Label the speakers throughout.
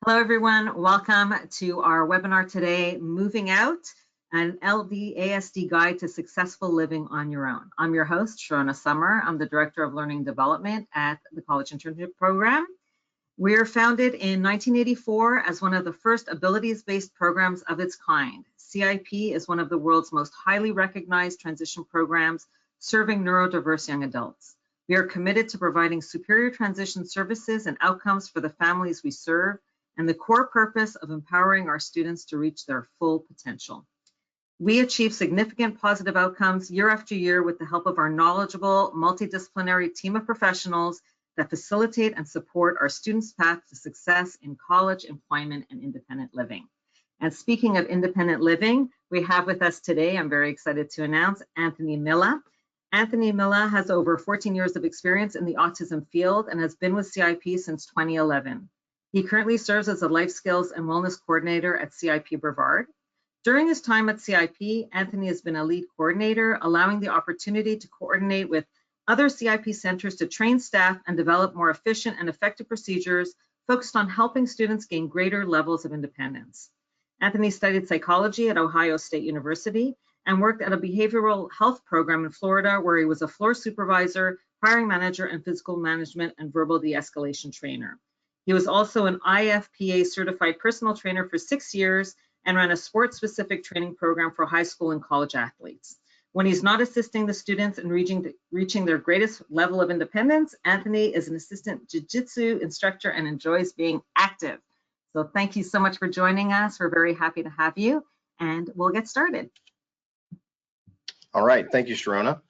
Speaker 1: Hello, everyone. Welcome to our webinar today, Moving Out, an LD-ASD Guide to Successful Living on Your Own. I'm your host, Sharona Summer. I'm the Director of Learning Development at the College Internship Program. We are founded in 1984 as one of the first abilities-based programs of its kind. CIP is one of the world's most highly recognized transition programs serving neurodiverse young adults. We are committed to providing superior transition services and outcomes for the families we serve, and the core purpose of empowering our students to reach their full potential. We achieve significant positive outcomes year after year with the help of our knowledgeable, multidisciplinary team of professionals that facilitate and support our students' path to success in college, employment, and independent living. And speaking of independent living, we have with us today, I'm very excited to announce, Anthony Milla. Anthony Milla has over 14 years of experience in the autism field and has been with CIP since 2011. He currently serves as a life skills and wellness coordinator at CIP Brevard. During his time at CIP, Anthony has been a lead coordinator, allowing the opportunity to coordinate with other CIP centers to train staff and develop more efficient and effective procedures focused on helping students gain greater levels of independence. Anthony studied psychology at Ohio State University and worked at a behavioral health program in Florida, where he was a floor supervisor, hiring manager, and physical management and verbal de-escalation trainer. He was also an IFPA certified personal trainer for 6 years and ran a sports-specific training program for high school and college athletes. When he's not assisting the students in reaching their greatest level of independence, Anthony is an assistant jiu-jitsu instructor and enjoys being active. So thank you so much for joining us. We're very happy to have you, and we'll get started.
Speaker 2: All right, thank you, Sharona.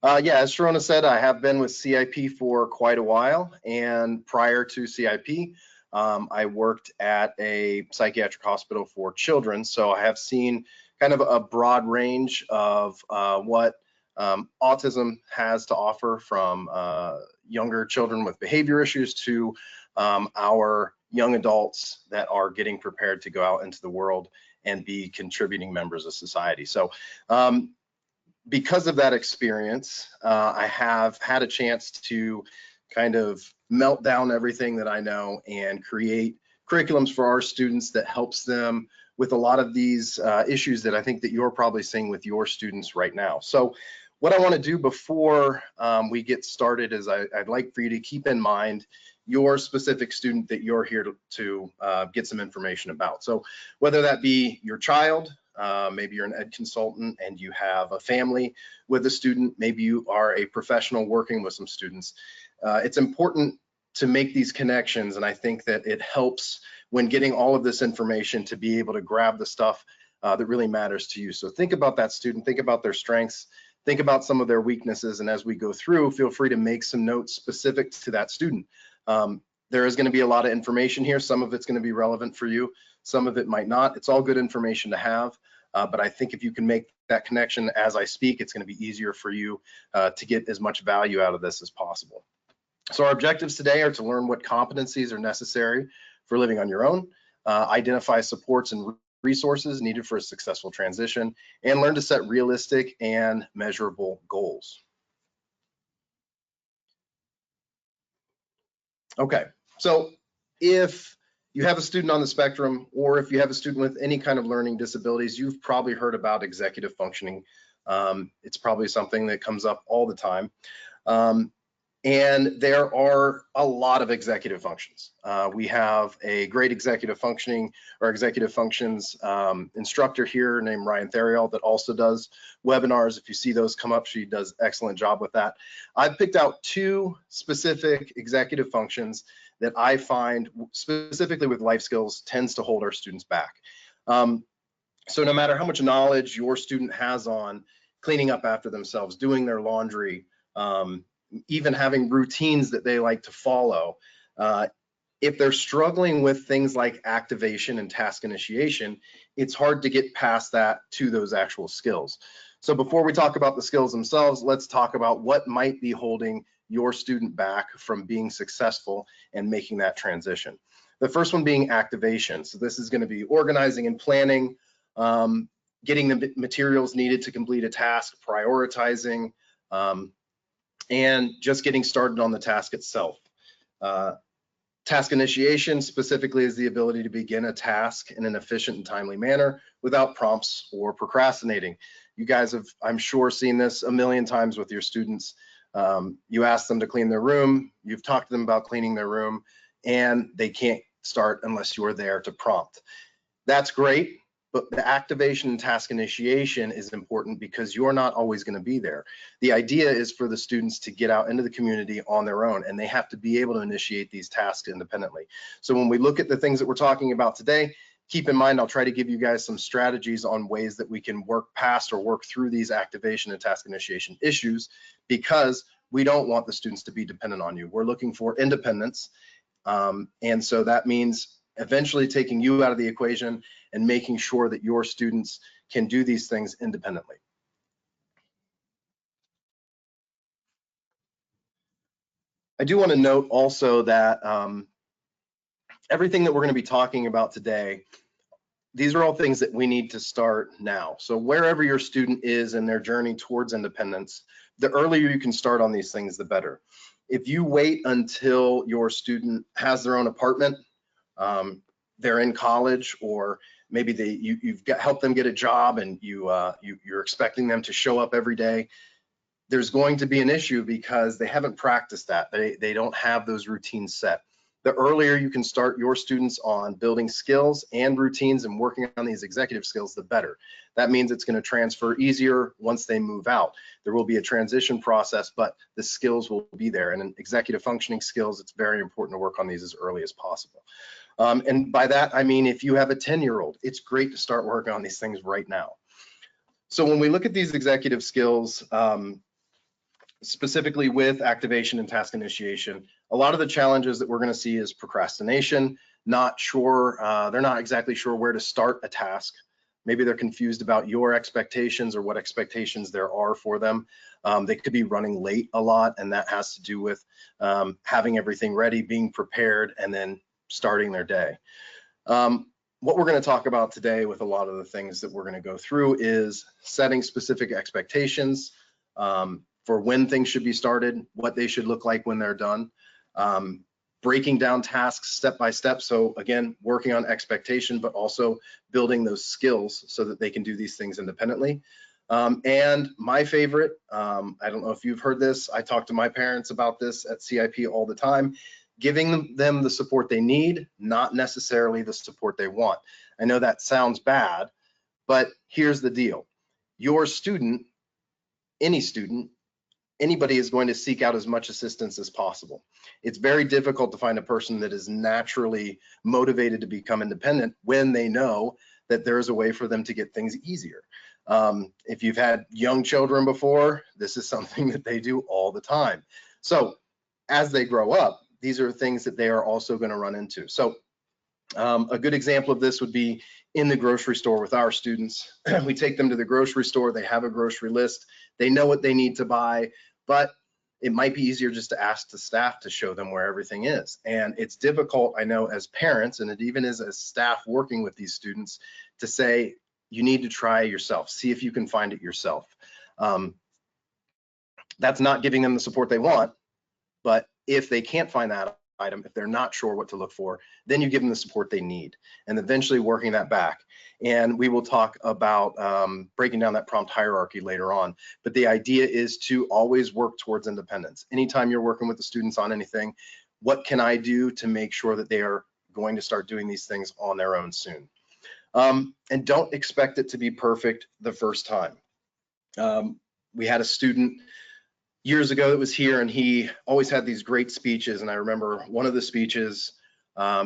Speaker 2: Yeah, as Sharona said, I have been with CIP for quite a while, and prior to CIP, I worked at a psychiatric hospital for children, so I have seen kind of a broad range of what autism has to offer, from younger children with behavior issues to our young adults that are getting prepared to go out into the world and be contributing members of society. So because of that experience, I have had a chance to kind of melt down everything that I know and create curriculums for our students that helps them with a lot of these issues that I think that you're probably seeing with your students right now. So what I want to do before we get started is I'd like for you to keep in mind your specific student that you're here to get some information about. So whether that be your child, maybe you're an ed consultant and you have a family with a student, maybe you are a professional working with some students. It's important to make these connections, and I think that it helps when getting all of this information to be able to grab the stuff that really matters to you. So think about that student, think about their strengths, think about some of their weaknesses, and as we go through, feel free to make some notes specific to that student. There is going to be a lot of information here. Some of it's going to be relevant for you, some of it might not. It's all good information to have, but I think if you can make that connection as I speak, it's going to be easier for you to get as much value out of this as possible. So our objectives today are to learn what competencies are necessary for living on your own, identify supports and resources needed for a successful transition, and learn to set realistic and measurable goals. Okay, so if you have a student on the spectrum, or if you have a student with any kind of learning disabilities, you've probably heard about executive functioning. It's probably something that comes up all the time. And there are a lot of executive functions. We have a great executive functioning or executive functions instructor here named Ryan Therial that also does webinars. If you see those come up, she does an excellent job with that. I've picked out 2 specific executive functions that I find specifically with life skills tends to hold our students back. So no matter how much knowledge your student has on cleaning up after themselves, doing their laundry, even having routines that they like to follow, if they're struggling with things like activation and task initiation, it's hard to get past that to those actual skills. So before we talk about the skills themselves, let's talk about what might be holding your student back from being successful and making that transition. The first one being activation. So this is going to be organizing and planning, getting the materials needed to complete a task, prioritizing, and just getting started on the task itself. Task initiation specifically is the ability to begin a task in an efficient and timely manner without prompts or procrastinating. You guys have, I'm sure, seen this a million times with your students. You ask them to clean their room, you've talked to them about cleaning their room, and they can't start unless you're there to prompt. That's great, but the activation and task initiation is important because you're not always going to be there. The idea is for the students to get out into the community on their own, and they have to be able to initiate these tasks independently. So when we look at the things that we're talking about today, keep in mind, I'll try to give you guys some strategies on ways that we can work past or work through these activation and task initiation issues, because we don't want the students to be dependent on you. We're looking for independence. And so that means eventually taking you out of the equation and making sure that your students can do these things independently. I do want to note also that everything that we're going to be talking about today, these are all things that we need to start now. So wherever your student is in their journey towards independence, the earlier you can start on these things, the better. If you wait until your student has their own apartment, they're in college, or maybe you've helped them get a job and you're expecting them to show up every day, there's going to be an issue because they haven't practiced that. They don't have those routines set. The earlier you can start your students on building skills and routines and working on these executive skills, the better. That means it's going to transfer easier once they move out. There will be a transition process, but the skills will be there. And in executive functioning skills, it's very important to work on these as early as possible. And by that, I mean, if you have a 10-year-old, it's great to start working on these things right now. So when we look at these executive skills, specifically with activation and task initiation, a lot of the challenges that we're going to see is procrastination, not sure, they're not exactly sure where to start a task. Maybe they're confused about your expectations or what expectations there are for them. They could be running late a lot, and that has to do with having everything ready, being prepared, and then starting their day. What we're going to talk about today with a lot of the things that we're going to go through is setting specific expectations for when things should be started, what they should look like when they're done, breaking down tasks step by step. So again, working on expectation, but also building those skills so that they can do these things independently. And my favorite, I don't know if you've heard this, I talk to my parents about this at CIP all the time, giving them the support they need, not necessarily the support they want. I know that sounds bad, but here's the deal. Your student, anybody is going to seek out as much assistance as possible. It's very difficult to find a person that is naturally motivated to become independent when they know that there's a way for them to get things easier. If you've had young children before, this is something that they do all the time. So as they grow up, these are things that they are also going to run into. So a good example of this would be in the grocery store with our students. We take them to the grocery store, they have a grocery list, they know what they need to buy, but it might be easier just to ask the staff to show them where everything is. And it's difficult, I know, as parents, and it even is as staff working with these students, to say, you need to try yourself, see if you can find it yourself. That's not giving them the support they want, but if they can't find that item, if they're not sure what to look for, then you give them the support they need, and eventually working that back. And we will talk about breaking down that prompt hierarchy later on. But the idea is to always work towards independence. Anytime you're working with the students on anything, what can I do to make sure that they are going to start doing these things on their own soon? And don't expect it to be perfect the first time. We had a student years ago that was here, and he always had these great speeches. And I remember one of the speeches,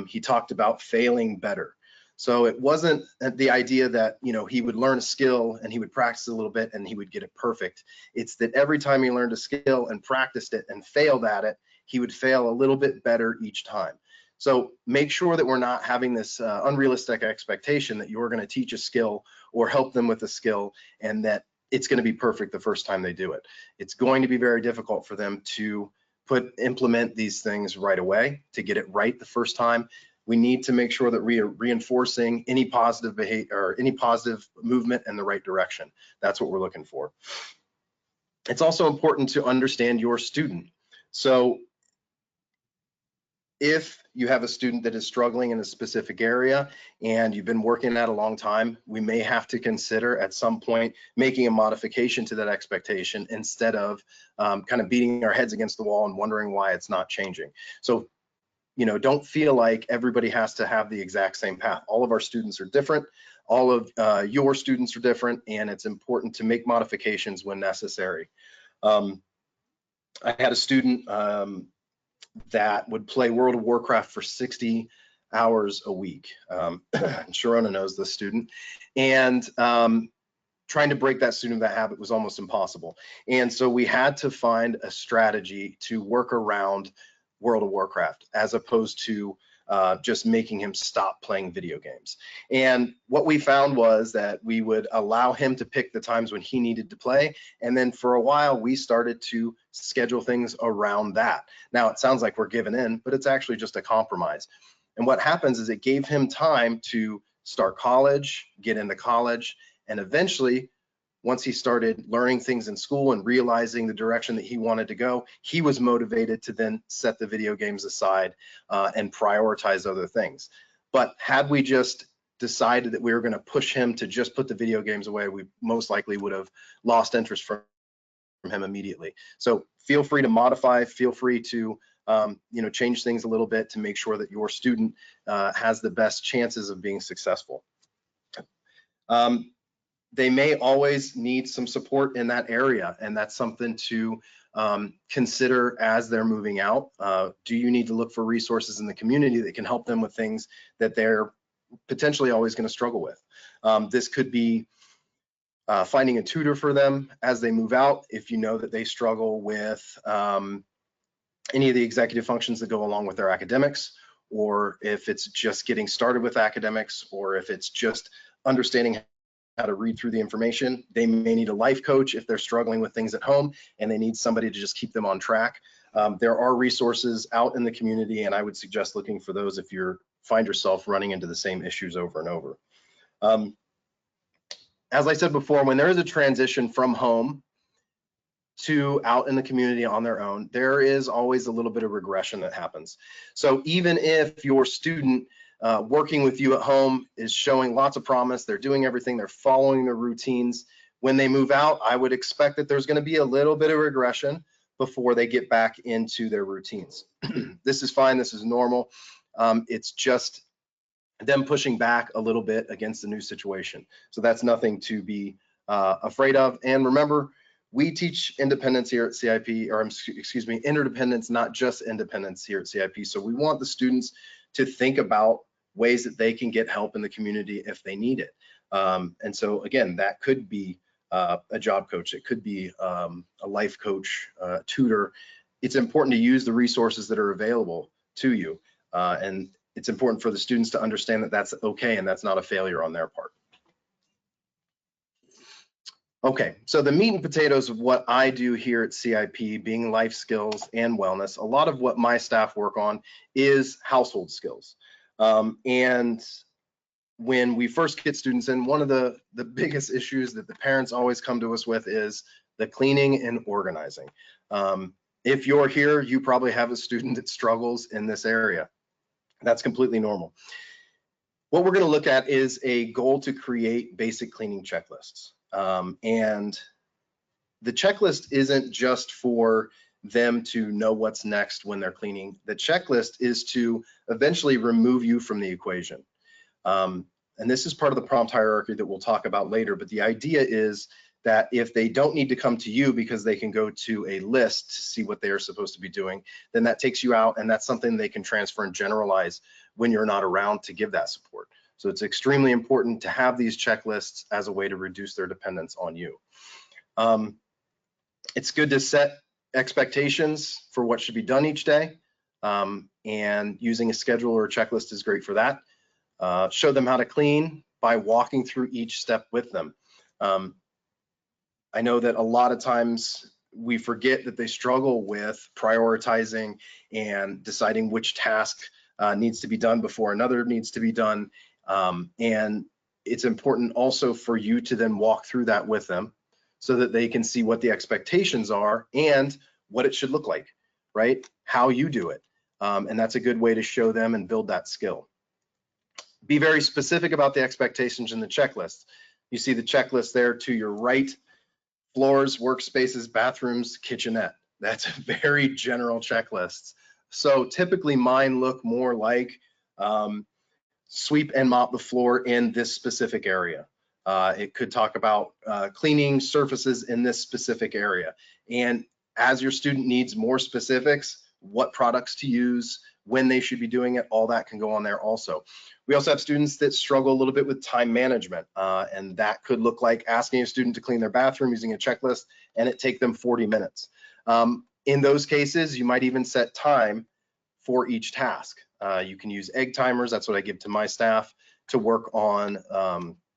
Speaker 2: he talked about failing better. So it wasn't the idea that, you know, he would learn a skill and he would practice a little bit and he would get it perfect. It's that every time he learned a skill and practiced it and failed at it, he would fail a little bit better each time. So make sure that we're not having this unrealistic expectation that you're going to teach a skill or help them with a skill and that it's going to be perfect the first time they do it. It's going to be very difficult for them to implement these things right away, to get it right the first time. We need to make sure that we are reinforcing any positive behavior or any positive movement in the right direction. That's what we're looking for. It's also important to understand your student. So If you have a student that is struggling in a specific area and you've been working at a long time, we may have to consider at some point making a modification to that expectation instead of kind of beating our heads against the wall and wondering why it's not changing. So, you know, don't feel like everybody has to have the exact same path. All of our students are different. All of your students are different, and it's important to make modifications when necessary. I had a student that would play World of Warcraft for 60 hours a week. Sharona knows this student. And trying to break that student of that habit was almost impossible. And so we had to find a strategy to work around World of Warcraft as opposed to just making him stop playing video games. And what we found was that we would allow him to pick the times when he needed to play. And then for a while, we started to schedule things around that. Now, it sounds like we're giving in, but it's actually just a compromise. And what happens is it gave him time to start college, get into college, and eventually, once he started learning things in school and realizing the direction that he wanted to go, he was motivated to then set the video games aside and prioritize other things. But had we just decided that we were going to push him to just put the video games away, we most likely would have lost interest from him immediately. So feel free to modify, feel free to you know, change things a little bit to make sure that your student has the best chances of being successful. They may always need some support in that area, and that's something to consider as they're moving out. Do you need to look for resources in the community that can help them with things that they're potentially always going to struggle with? This could be finding a tutor for them as they move out if you know that they struggle with any of the executive functions that go along with their academics, or if it's just getting started with academics, or if it's just understanding how to read through the information. They may need a life coach if they're struggling with things at home and they need somebody to just keep them on track. There are resources out in the community, and I would suggest looking for those if you find yourself running into the same issues over and over. As I said before, when there is a transition from home to out in the community on their own, there is always a little bit of regression that happens. So even if your student working with you at home is showing lots of promise, they're doing everything, they're following their routines, when they move out, I would expect that there's going to be a little bit of regression before they get back into their routines. This is fine, this is normal. It's just them pushing back a little bit against the new situation. So that's nothing to be afraid of. And remember, we teach independence here at CIP, or excuse me, interdependence, not just independence here at CIP. So we want the students to think about ways that they can get help in the community if they need it. And so again, that could be a job coach, it could be a life coach, tutor. It's important to use the resources that are available to you. And it's important for the students to understand that that's okay and that's not a failure on their part. Okay, so the meat and potatoes of what I do here at CIP, being life skills and wellness, a lot of what my staff work on is household skills. And when we first get students in, one of the biggest issues that the parents always come to us with is the cleaning and organizing. If you're here, you probably have a student that struggles in this area. That's completely normal. What we're going to look at is a goal to create basic cleaning checklists. And the checklist isn't just for them to know what's next when they're cleaning. The checklist is to eventually remove you from the equation. And this is part of the prompt hierarchy that we'll talk about later, but the idea is that if they don't need to come to you because they can go to a list to see what they are supposed to be doing, then that takes you out, and that's something they can transfer and generalize when you're not around to give that support. So it's extremely important to have these checklists as a way to reduce their dependence on you. It's good to set expectations for what should be done each day, and using a schedule or a checklist is great for that. Show them how to clean by walking through each step with them. I know that a lot of times we forget that they struggle with prioritizing and deciding which task needs to be done before another needs to be done. And it's important also for you to then walk through that with them so that they can see what the expectations are and what it should look like, right? How you do it. And that's a good way to show them and build that skill. Be very specific about the expectations in the checklist. You see the checklist there to your right: floors, workspaces, bathrooms, kitchenette. That's a very general checklist. So typically mine look more like sweep and mop the floor in this specific area. It could talk about cleaning surfaces in this specific area. And as your student needs more specifics, what products to use, when they should be doing it, all that can go on there also. We also have students that struggle a little bit with time management, and that could look like asking a student to clean their bathroom using a checklist and it take them 40 minutes. In those cases, you might even set time for each task. You can use egg timers. That's what I give to my staff to work on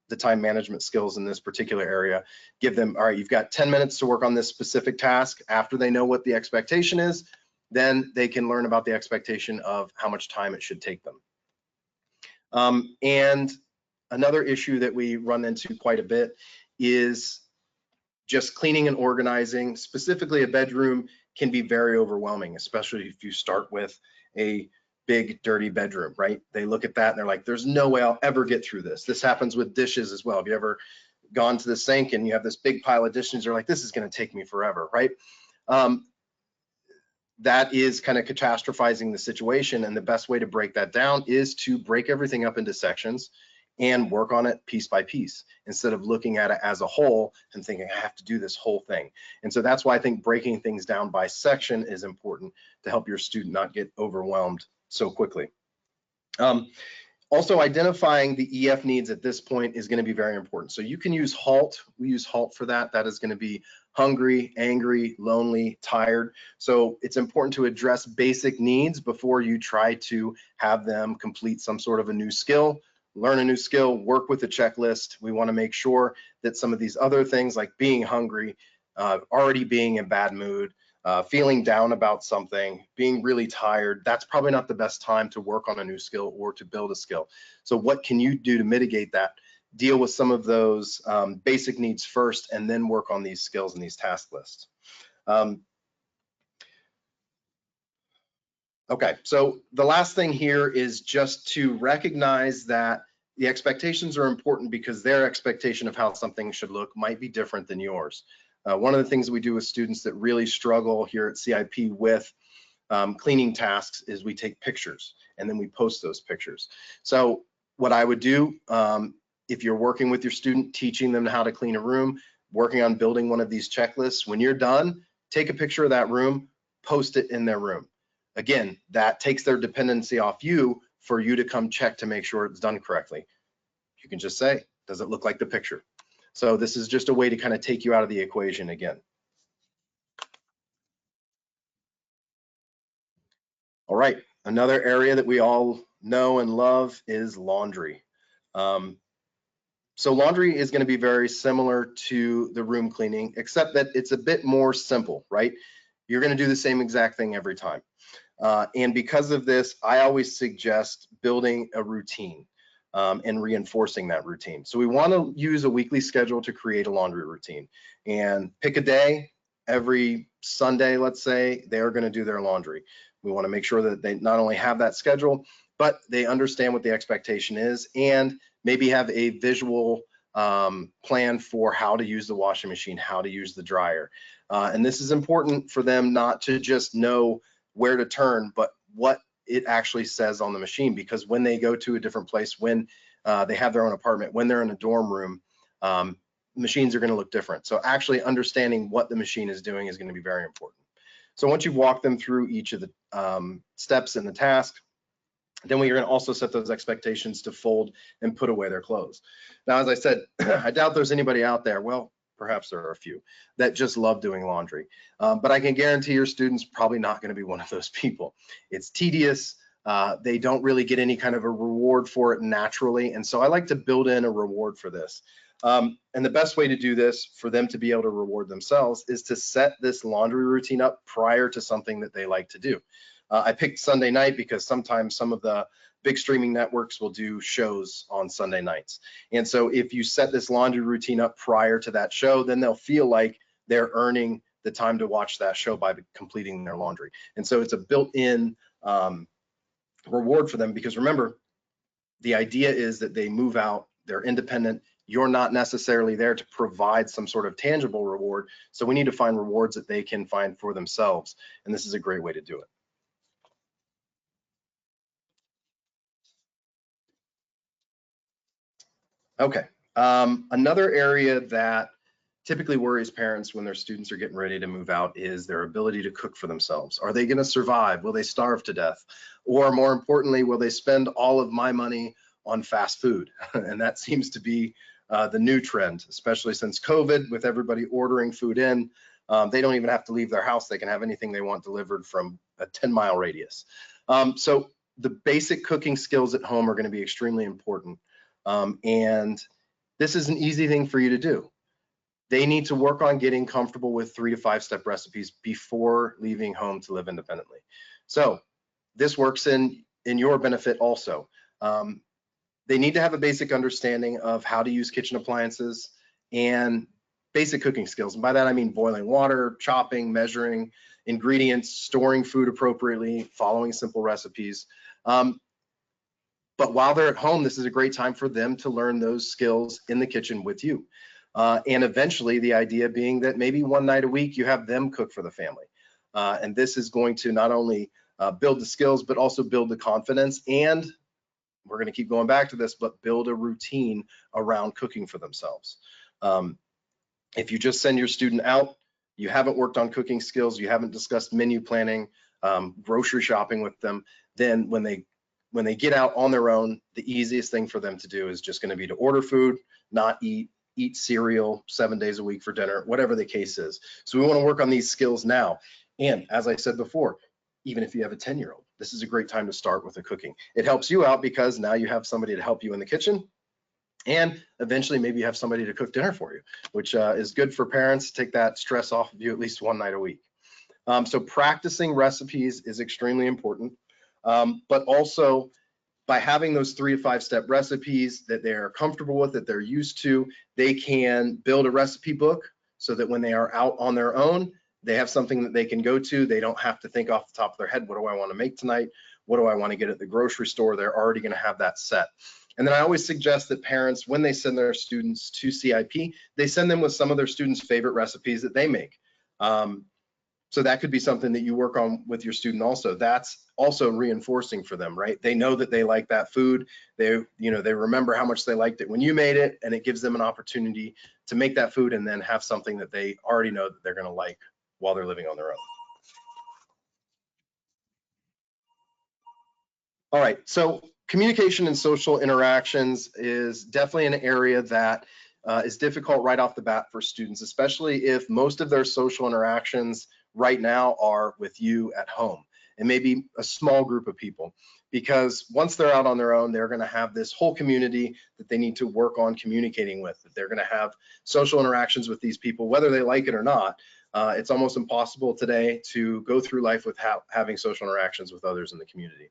Speaker 2: the time management skills in this particular area. Give them, all right, you've got 10 minutes to work on this specific task. After they know what the expectation is, then they can learn about the expectation of how much time it should take them. And another issue that we run into quite a bit is just cleaning and organizing. Specifically, a bedroom can be very overwhelming, especially if you start with a big dirty bedroom, right? They look at that and they're like, there's no way I'll ever get through this. This happens with dishes as well. Have you ever gone to the sink and you have this big pile of dishes? You're like, this is going to take me forever, right? That is kind of catastrophizing the situation, and the best way to break that down is to break everything up into sections and work on it piece by piece instead of looking at it as a whole and thinking I have to do this whole thing. And so that's why I think breaking things down by section is important to help your student not get overwhelmed so quickly. Also, identifying the EF needs at this point is going to be very important. So you can use HALT. We use HALT for that. That is going to be hungry, angry, lonely, tired. So it's important to address basic needs before you try to have them complete some sort of a new skill, learn a new skill, work with a checklist. We want to make sure that some of these other things like being hungry, already being in bad mood, feeling down about something, being really tired, that's probably not the best time to work on a new skill or to build a skill. So what can you do to mitigate that? Deal with some of those basic needs first and then work on these skills and these task lists. Okay, so the last thing here is just to recognize that the expectations are important because their expectation of how something should look might be different than yours. One of the things that we do with students that really struggle here at CIP with cleaning tasks is we take pictures and then we post those pictures. So what I would do, if you're working with your student, teaching them how to clean a room, working on building one of these checklists, when you're done, take a picture of that room, post it in their room. Again, that takes their dependency off you for you to come check to make sure it's done correctly. You can just say, does it look like the picture? So this is just a way to kind of take you out of the equation again. All right, another area that we all know and love is laundry. So laundry is going to be very similar to the room cleaning, except that it's a bit more simple, right? You're going to do the same exact thing every time. And because of this, I always suggest building a routine and reinforcing that routine. So we want to use a weekly schedule to create a laundry routine and pick a day. Every Sunday, let's say, they're going to do their laundry. We want to make sure that they not only have that schedule, but they understand what the expectation is and maybe have a visual plan for how to use the washing machine, how to use the dryer. And this is important for them not to just know where to turn, but what it actually says on the machine, because when they go to a different place, when they have their own apartment, when they're in a dorm room, machines are going to look different. So actually understanding what the machine is doing is going to be very important. So once you walk them through each of the steps in the task, then we are going to also set those expectations to fold and put away their clothes. Now, as I said, I doubt there's anybody out there, well, perhaps there are a few, that just love doing laundry. But I can guarantee your student's probably not going to be one of those people. It's tedious. They don't really get any kind of a reward for it naturally. And so I like to build in a reward for this. And the best way to do this for them to be able to reward themselves is to set this laundry routine up prior to something that they like to do. I picked Sunday night because sometimes some of the big streaming networks will do shows on Sunday nights. And so if you set this laundry routine up prior to that show, then they'll feel like they're earning the time to watch that show by completing their laundry. And so it's a built-in reward for them, because remember, the idea is that they move out, they're independent. You're not necessarily there to provide some sort of tangible reward. So we need to find rewards that they can find for themselves. And this is a great way to do it. Okay, another area that typically worries parents when their students are getting ready to move out is their ability to cook for themselves. Are they going to survive? Will they starve to death? Or more importantly, will they spend all of my money on fast food? And that seems to be the new trend, especially since COVID, with everybody ordering food in. They don't even have to leave their house. They can have anything they want delivered from a 10-mile radius. So the basic cooking skills at home are going to be extremely important. And this is an easy thing for you to do. They need to work on getting comfortable with 3 to 5 step recipes before leaving home to live independently. So this works in your benefit also. They need to have a basic understanding of how to use kitchen appliances and basic cooking skills. And by that, I mean boiling water, chopping, measuring ingredients, storing food appropriately, following simple recipes. But while they're at home, this is a great time for them to learn those skills in the kitchen with you. And eventually the idea being that maybe one night a week you have them cook for the family. And this is going to not only build the skills, but also build the confidence. And we're going to keep going back to this, but build a routine around cooking for themselves. If you just send your student out, you haven't worked on cooking skills, you haven't discussed menu planning, grocery shopping with them, then when they get out on their own, the easiest thing for them to do is just going to be to order food, not eat cereal 7 days a week for dinner, whatever the case is. So we want to work on these skills now. And as I said before, even if you have a 10-year-old, this is a great time to start with the cooking. It helps you out because now you have somebody to help you in the kitchen, and eventually maybe you have somebody to cook dinner for you, which is good for parents. Take that stress off of you at least one night a week. So practicing recipes is extremely important, but also by having those 3 to 5 step recipes that they're comfortable with, that they're used to, they can build a recipe book so that when they are out on their own, they have something that they can go to. They don't have to think off the top of their head, what do I want to make tonight? What do I want to get at the grocery store? They're already going to have that set. And then I always suggest that parents, when they send their students to CIP, they send them with some of their students' favorite recipes that they make. So that could be something that you work on with your student also. That's also reinforcing for them, right? They know that they like that food. They remember how much they liked it when you made it, and it gives them an opportunity to make that food and then have something that they already know that they're going to like while they're living on their own. All right, so communication and social interactions is definitely an area that is difficult right off the bat for students, especially if most of their social interactions right now are with you at home, and maybe a small group of people, because once they're out on their own, they're going to have this whole community that they need to work on communicating with. They're going to have social interactions with these people, whether they like it or not. It's almost impossible today to go through life without having social interactions with others in the community.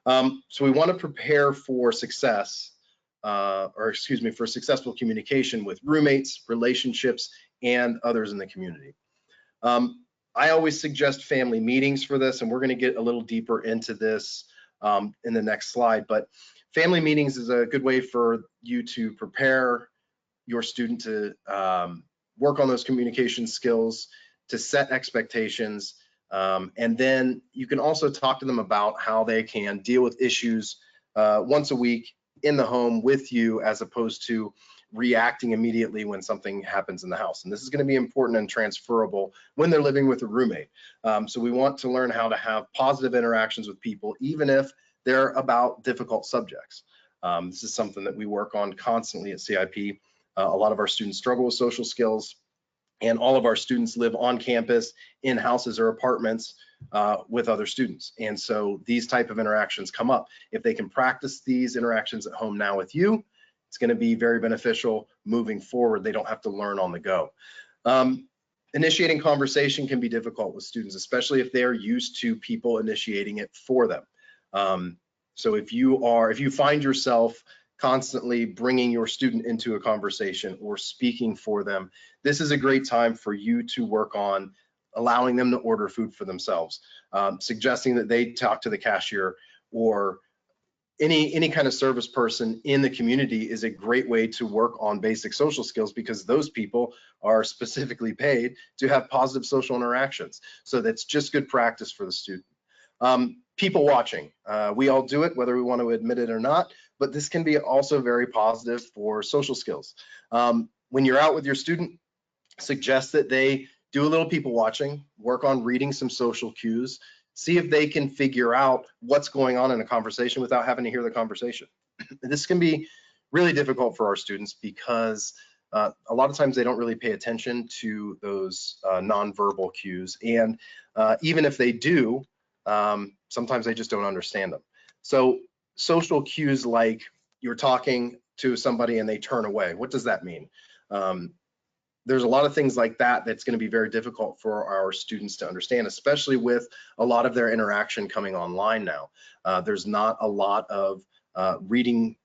Speaker 2: So we want to prepare for success, for successful communication with roommates, relationships, and others in the community. I always suggest family meetings for this, and we're going to get a little deeper into this in the next slide. But family meetings is a good way for you to prepare your student to work on those communication skills, to set expectations, and then you can also talk to them about how they can deal with issues once a week in the home with you, as opposed to reacting immediately when something happens in the house. And this is going to be important and transferable when they're living with a roommate. So we want to learn how to have positive interactions with people, even if they're about difficult subjects. This is something that we work on constantly at CIP. A lot of our students struggle with social skills, and all of our students live on campus in houses or apartments with other students. And so these type of interactions come up. If they can practice these interactions at home now with you, it's going to be very beneficial moving forward. They don't have to learn on the go. Initiating conversation can be difficult with students, especially if they're used to people initiating it for them. So if you find yourself constantly bringing your student into a conversation or speaking for them, this is a great time for you to work on allowing them to order food for themselves, suggesting that they talk to the cashier, or any kind of service person in the community is a great way to work on basic social skills, because those people are specifically paid to have positive social interactions. So that's just good practice for the student. People watching, we all do it whether we want to admit it or not, but this can be also very positive for social skills. When you're out with your student, suggest that they do a little people watching, work on reading some social cues, see if they can figure out what's going on in a conversation without having to hear the conversation. This can be really difficult for our students, because a lot of times they don't really pay attention to those nonverbal cues, and even if they do, sometimes they just don't understand them. So social cues like you're talking to somebody and they turn away, what does that mean? There's a lot of things like that that's going to be very difficult for our students to understand, especially with a lot of their interaction coming online now. There's not a lot of reading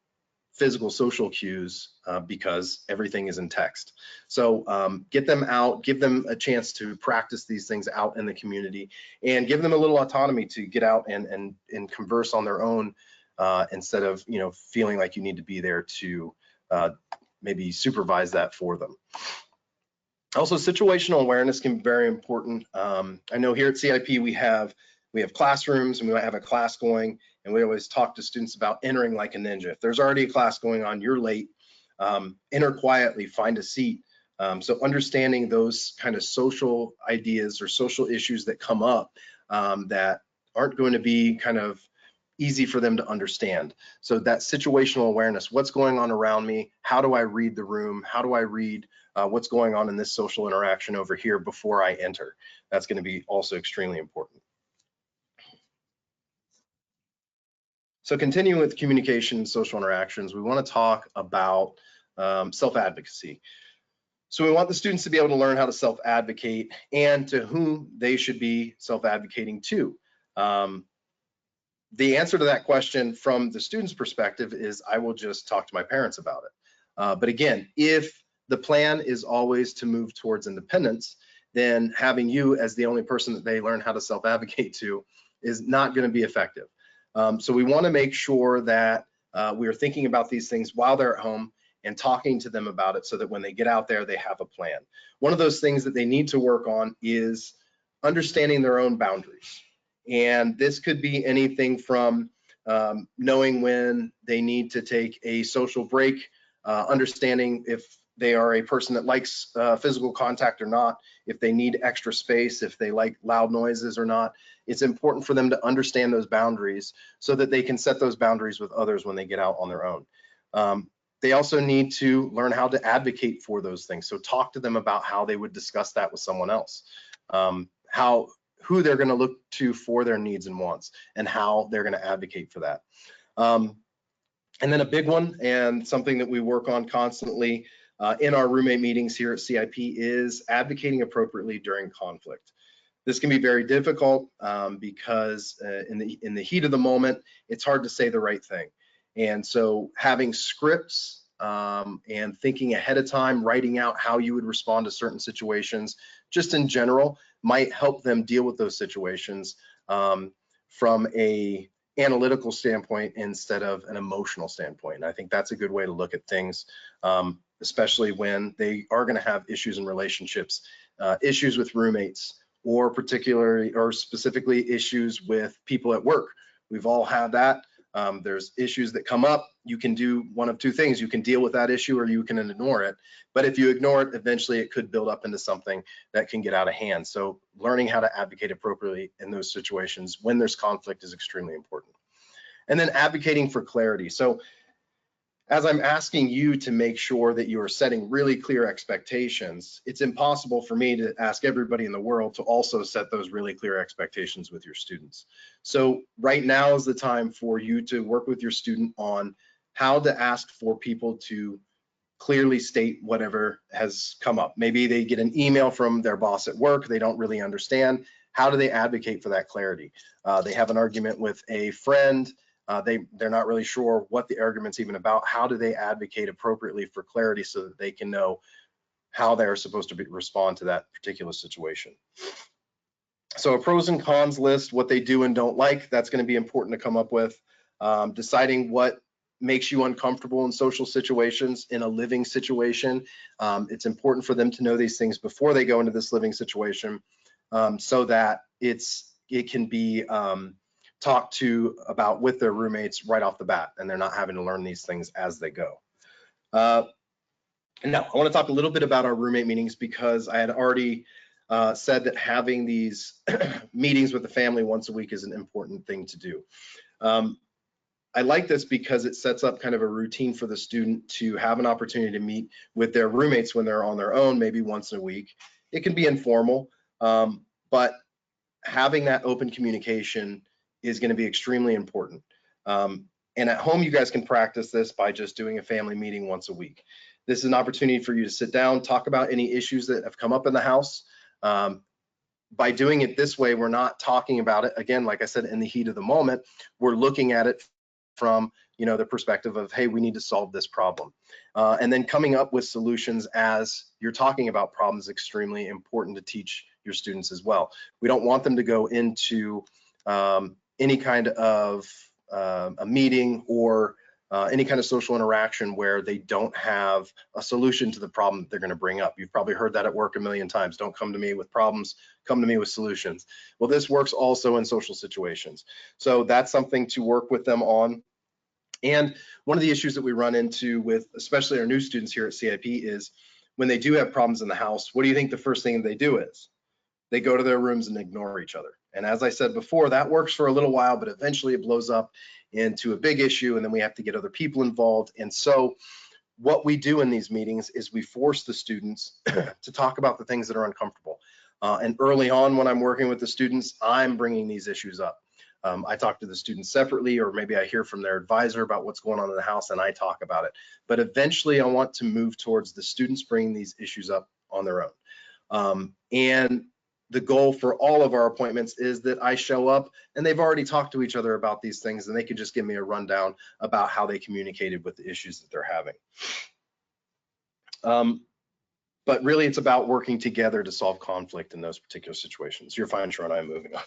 Speaker 2: physical social cues because everything is in text. So get them out, give them a chance to practice these things out in the community, and give them a little autonomy to get out and converse on their own, instead of feeling like you need to be there to maybe supervise that for them. Also, situational awareness can be very important. I know here at CIP we have classrooms, and we might have a class going, and we always talk to students about entering like a ninja. If there's already a class going on, you're late, enter quietly, find a seat. So understanding those kind of social ideas or social issues that come up that aren't going to be kind of easy for them to understand. So that situational awareness, what's going on around me? How do I read the room? How do I read what's going on in this social interaction over here before I enter? That's going to be also extremely important. So continuing with communication and social interactions, we want to talk about self-advocacy. So we want the students to be able to learn how to self-advocate and to whom they should be self-advocating to. The answer to that question from the student's perspective is, I will just talk to my parents about it. But again, if the plan is always to move towards independence, then having you as the only person that they learn how to self-advocate to is not going to be effective. So we want to make sure that we are thinking about these things while they're at home and talking to them about it, so that when they get out there, they have a plan. One of those things that they need to work on is understanding their own boundaries. And this could be anything from knowing when they need to take a social break, understanding if they are a person that likes physical contact or not, if they need extra space, if they like loud noises or not. It's important for them to understand those boundaries so that they can set those boundaries with others when they get out on their own. They also need to learn how to advocate for those things. So talk to them about how they would discuss that with someone else, who they're going to look to for their needs and wants, and how they're going to advocate for that. And then a big one, and something that we work on constantly in our roommate meetings here at CIP, is advocating appropriately during conflict. This can be very difficult because in the heat of the moment, it's hard to say the right thing. And so having scripts and thinking ahead of time, writing out how you would respond to certain situations, just in general, might help them deal with those situations from a analytical standpoint instead of an emotional standpoint. And I think that's a good way to look at things, especially when they are going to have issues in relationships, issues with roommates, or specifically issues with people at work. We've all had that. There's issues that come up. You can do one of two things. You can deal with that issue, or you can ignore it. But if you ignore it, eventually it could build up into something that can get out of hand. So learning how to advocate appropriately in those situations when there's conflict is extremely important. And then advocating for clarity. So as I'm asking you to make sure that you are setting really clear expectations, it's impossible for me to ask everybody in the world to also set those really clear expectations with your students. So right now is the time for you to work with your student on how to ask for people to clearly state whatever has come up. Maybe they get an email from their boss at work, they don't really understand. How do they advocate for that clarity? They have an argument with a friend, they're not really sure what the argument's even about. How do they advocate appropriately for clarity so that they can know how they're supposed to respond to that particular situation? So a pros and cons list, what they do and don't like, that's going to be important to come up with. Deciding what makes you uncomfortable in social situations, in a living situation. It's important for them to know these things before they go into this living situation, so that it can be talked to about with their roommates right off the bat, and they're not having to learn these things as they go. Now, I want to talk a little bit about our roommate meetings, because I had already said that having these meetings with the family once a week is an important thing to do. I like this because it sets up kind of a routine for the student to have an opportunity to meet with their roommates when they're on their own, maybe once a week. It can be informal, but having that open communication is going to be extremely important. And at home, you guys can practice this by just doing a family meeting once a week. This is an opportunity for you to sit down, talk about any issues that have come up in the house. By doing it this way, we're not talking about it, again, like I said, in the heat of the moment. We're looking at it from, the perspective of, hey, we need to solve this problem. And then coming up with solutions as you're talking about problems is extremely important to teach your students as well. We don't want them to go into any kind of a meeting or any kind of social interaction where they don't have a solution to the problem that they're going to bring up. You've probably heard that at work a million times. Don't come to me with problems, come to me with solutions. Well, this works also in social situations. So that's something to work with them on. And one of the issues that we run into with especially our new students here at CIP is when they do have problems in the house, what do you think the first thing they do is? They go to their rooms and ignore each other. And as I said before, that works for a little while, but eventually it blows up into a big issue, and then we have to get other people involved. And so what we do in these meetings is we force the students to talk about the things that are uncomfortable. And early on when I'm working with the students, I'm bringing these issues up. I talk to the students separately, or maybe I hear from their advisor about what's going on in the house and I talk about it. But eventually I want to move towards the students bringing these issues up on their own. And the goal for all of our appointments is that I show up and they've already talked to each other about these things, and they can just give me a rundown about how they communicated with the issues that they're having. But really it's about working together to solve conflict in those particular situations. You're fine, Sharon, I'm moving on.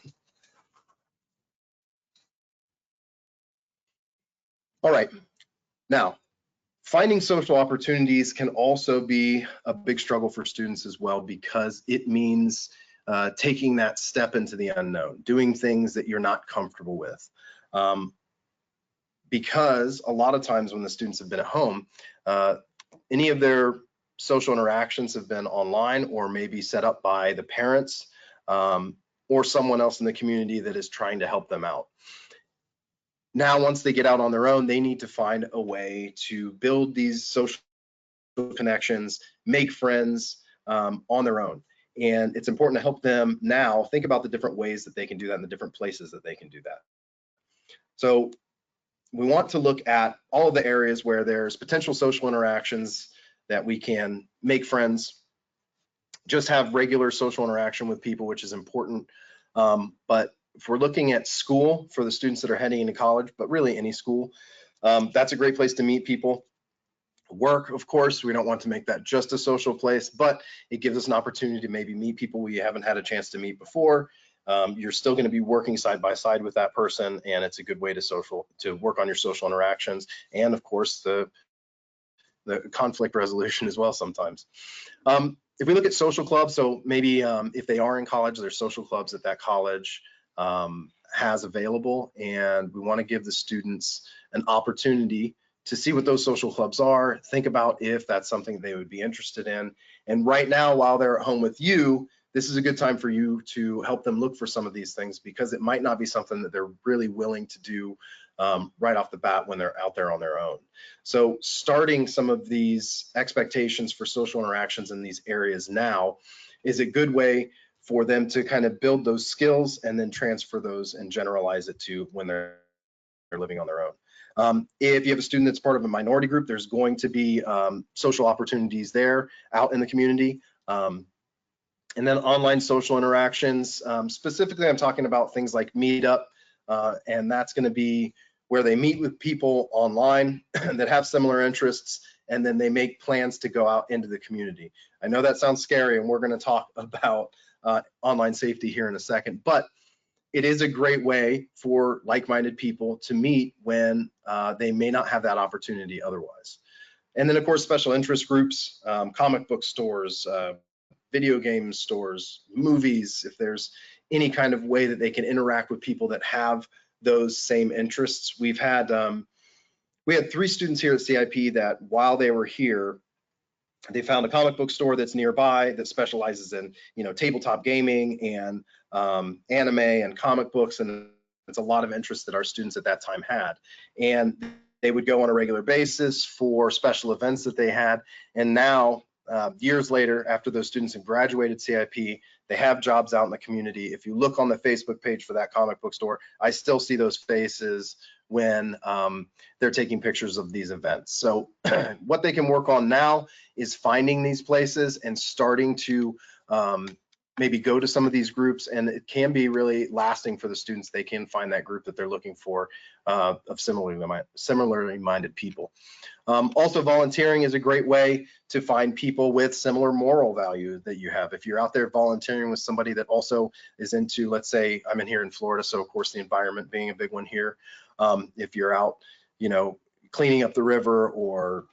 Speaker 2: All right, now, finding social opportunities can also be a big struggle for students as well, because it means taking that step into the unknown, doing things that you're not comfortable with. Because a lot of times when the students have been at home, any of their social interactions have been online or maybe set up by the parents or someone else in the community that is trying to help them out. Now, once they get out on their own, they need to find a way to build these social connections, make friends on their own. And it's important to help them now think about the different ways that they can do that and the different places that they can do that. So we want to look at all of the areas where there's potential social interactions that we can make friends, just have regular social interaction with people, which is important. But if we're looking at school for the students that are heading into college, but really any school, that's a great place to meet people. Work, of course, we don't want to make that just a social place, but it gives us an opportunity to maybe meet people we haven't had a chance to meet before. You're still going to be working side by side with that person, and it's a good way to work on your social interactions, and of course the conflict resolution as well sometimes. If we look at social clubs, so maybe if they are in college, there's social clubs that college has available, and we want to give the students an opportunity to see what those social clubs are, think about if that's something they would be interested in. And right now, while they're at home with you, this is a good time for you to help them look for some of these things, because it might not be something that they're really willing to do right off the bat when they're out there on their own. So starting some of these expectations for social interactions in these areas now is a good way for them to kind of build those skills and then transfer those and generalize it to when they're living on their own. If you have a student that's part of a minority group, there's going to be social opportunities there out in the community. And then online social interactions, specifically I'm talking about things like Meetup, and that's going to be where they meet with people online that have similar interests, and then they make plans to go out into the community. I know that sounds scary, and we're going to talk about online safety here in a second, but it is a great way for like-minded people to meet when they may not have that opportunity otherwise. And then, of course, special interest groups, comic book stores, video game stores, movies, if there's any kind of way that they can interact with people that have those same interests. We had 3 students here at CIP that while they were here, they found a comic book store that's nearby that specializes in, tabletop gaming and anime and comic books, and it's a lot of interest that our students at that time had. And they would go on a regular basis for special events that they had. And now, years later, after those students have graduated CIP, they have jobs out in the community. If you look on the Facebook page for that comic book store, I still see those faces when they're taking pictures of these events. So what they can work on now is finding these places and starting to maybe go to some of these groups, and it can be really lasting for the students. They can find that group that they're looking for of similarly minded people. Also, volunteering is a great way to find people with similar moral value that you have. If you're out there volunteering with somebody that also is into, let's say, I'm in here in Florida, so of course the environment being a big one here. If you're out, cleaning up the river or,